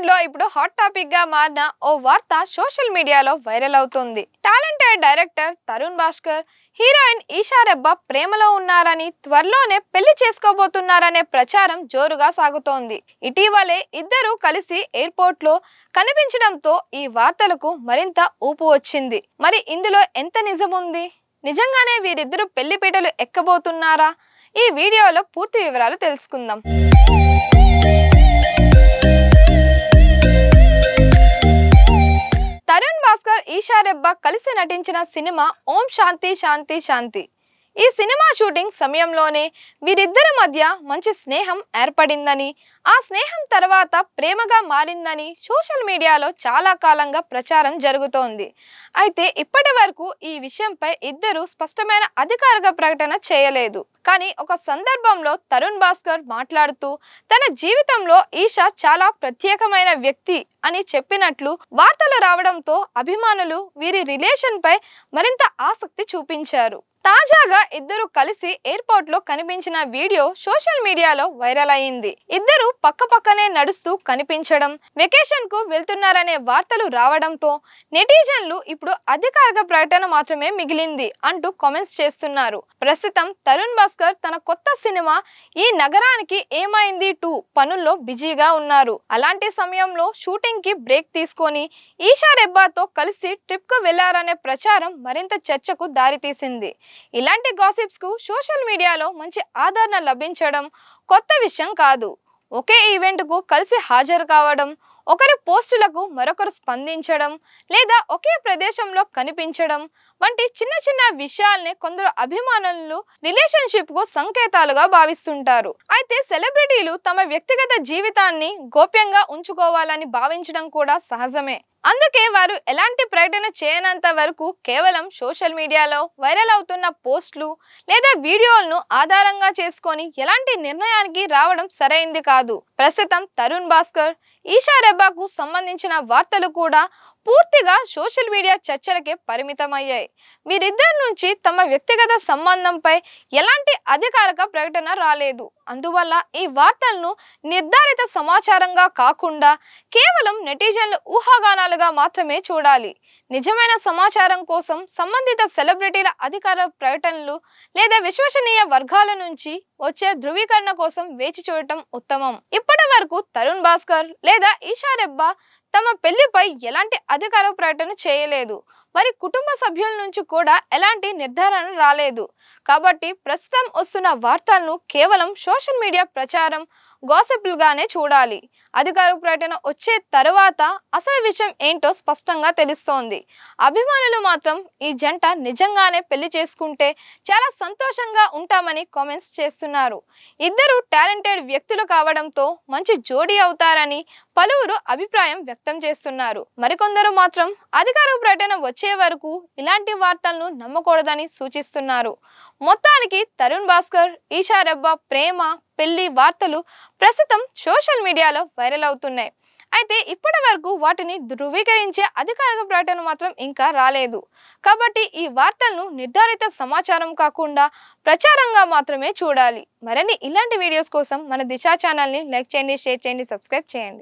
టాలీవుడ్ లో ఇప్పుడు hot topic గా మారిన ఓ వార్త సోషల్ మీడియాలో వైరల్ అవుతుంది. Talented director Tarun Bhaskar heroine Eesha Rebba ప్రేమలో ఉన్నారని, త్వరలోనే పెళ్లి చేసుకోబోతున్నారనే ప్రచారం జోరుగా సాగుతోంది. ఇటీవలే ఇద్దరు కలిసి ఎయిర్పోర్ట్ లో కనిపించడంతో ఈ వార్తలకు మరింత ఊపు వచ్చింది. మరి ఇందులో ఎంత నిజం ఉంది? నిజంగానే వీరిద్దరు పెళ్లి పీటలు ఎక్కబోతున్నారా? ఈ వీడియోలో పూర్తి వివరాలు తెలుసుకుందాం. తరుణ్ భాస్కర్ ఈషా రెబ్బా కలిసి నటించిన సినిమా ఓం శాంతి శాంతి శాంతి. ఈ సినిమా షూటింగ్ సమయంలోనే వీరిద్దరి మధ్య మంచి స్నేహం ఏర్పడిందని, ఆ స్నేహం తర్వాత ప్రేమగా మారిందని సోషల్ మీడియాలో చాలా కాలంగా ప్రచారం జరుగుతోంది. అయితే ఇప్పటి వరకు ఈ విషయంపై ఇద్దరు స్పష్టమైన అధికారిక ప్రకటన చేయలేదు. కానీ ఒక సందర్భంలో తరుణ్ భాస్కర్ మాట్లాడుతూ తన జీవితంలో ఈషా చాలా ప్రత్యేకమైన వ్యక్తి అని చెప్పినట్లు వార్తలు రావడంతో అభిమానులు వీరి రిలేషన్ పై మరింత ఆసక్తి చూపించారు. తాజాగా ఇద్దరు కలిసి ఎయిర్పోర్ట్ లో కనిపించిన వీడియో సోషల్ మీడియాలో వైరల్ అయింది. ఇద్దరు పక్కపక్కనే నడుస్తూ కనిపించడం, వెకేషన్ కు వెళ్తున్నారనే వార్తలు రావడంతో నెటిజన్లు ఇప్పుడు అధికారిక ప్రకటన మాత్రమే మిగిలింది అంటూ కామెంట్స్ చేస్తున్నారు. ప్రస్తుతం తరుణ్ భాస్కర్ తన కొత్త సినిమా ఈ నగరానికి ఏమైంది 2 పనుల్లో బిజీగా ఉన్నారు. అలాంటి సమయంలో షూటింగ్ కి బ్రేక్ తీసుకొని ఈషా రెబ్బాతో కలిసి ట్రిప్ కు వెళ్లారనే ప్రచారం మరింత చర్చకు దారితీసింది. ఇలాంటి గాసిప్స్ కు సోషల్ మీడియాలో మంచి ఆదరణ లభించడం కొత్త విషయం కాదు. ఒకే ఈవెంట్ కు కలిసి హాజరు కావడం, ఒకరి పోస్టులకు మరొకరు స్పందించడం, లేదా ఒకే ప్రదేశంలో కనిపించడం వంటి చిన్న చిన్న విషయాల్ని కొందరు అభిమానులు రిలేషన్షిప్ కు సంకేతాలుగా భావిస్తుంటారు. అయితే సెలబ్రిటీలు తమ వ్యక్తిగత జీవితాన్ని గోప్యంగా ఉంచుకోవాలని భావించడం కూడా సహజమే. అందుకే వారు ఎలాంటి ప్రకటన చేయనంత వరకు కేవలం సోషల్ మీడియాలో వైరల్ అవుతున్న పోస్టులు లేదా వీడియోలను ఆధారంగా చేసుకొని ఎలాంటి నిర్ణయానికి రావడం సరైంది కాదు. ప్రస్తుతం తరుణ్ భాస్కర్ ఈషా రెబ్బాకు సంబంధించిన వార్తలు కూడా పూర్తిగా సోషల్ మీడియా చర్చలకే పరిమితమయ్యాయి. వీరిద్దరి నుంచి తమ వ్యక్తిగత సంబంధంపై ఎలాంటి అధికారిక ప్రకటన రాలేదు. అందువల్ల ఈ వార్తలను నిర్ధారిత సమాచారంగా కాకుండా కేవలం నెటిజన్ల ఊహాగానాలుగా మాత్రమే చూడాలి. నిజమైన సమాచారం కోసం సంబంధిత సెలబ్రిటీల అధికార ప్రకటనలు లేదా విశ్వసనీయ వర్గాల నుంచి వచ్చే ధృవీకరణ కోసం వేచి చూడటం ఉత్తమం. ఇప్పటి వరకు తరుణ్ భాస్కర్ లేదా ఈషా రెబ్బా తమ పెళ్లిపై ఎలాంటి అధికార ప్రకటన చేయలేదు. వారి కుటుంబ సభ్యుల నుంచి కూడా ఎలాంటి నిర్ధారణ రాలేదు. కాబట్టి ప్రస్తుతం వస్తున్న వార్తలను కేవలం సోషల్ మీడియా ప్రచారం, గాసిప్లుగానే చూడాలి. అధికారిక ప్రకటన వచ్చే తర్వాత అసలు విషయం ఏంటో స్పష్టంగా తెలుస్తోంది. అభిమానులు మాత్రం ఈ జంట నిజంగానే పెళ్లి చేసుకుంటే చాలా సంతోషంగా ఉంటామని కామెంట్స్ చేస్తున్నారు. ఇద్దరు టాలెంటెడ్ వ్యక్తులు కావడంతో మంచి జోడీ అవుతారని పలువురు అభిప్రాయం వ్యక్తం చేస్తున్నారు. మరికొందరు మాత్రం అధికారిక ప్రకటన వచ్చే వరకు ఇలాంటి వార్తలను నమ్మకూడదని సూచిస్తున్నారు. మొత్తానికి తరుణ్ భాస్కర్ ఈషా రెబ్బా ప్రేమ పెళ్లి వార్తలు ప్రస్తుతం సోషల్ మీడియాలో వైరల్ అవుతున్నాయి. అయితే ఇప్పటి వరకు వాటిని ధృవీకరించే అధికారిక ప్రకటన మాత్రం ఇంకా రాలేదు. కాబట్టి ఈ వార్తలను నిర్ధారిత సమాచారం కాకుండా ప్రచారంగా మాత్రమే చూడాలి. మరిన్ని ఇలాంటి వీడియోస్ కోసం మన దిశ ఛానల్ని లైక్ చేయండి, షేర్ చేయండి, సబ్స్క్రైబ్ చేయండి.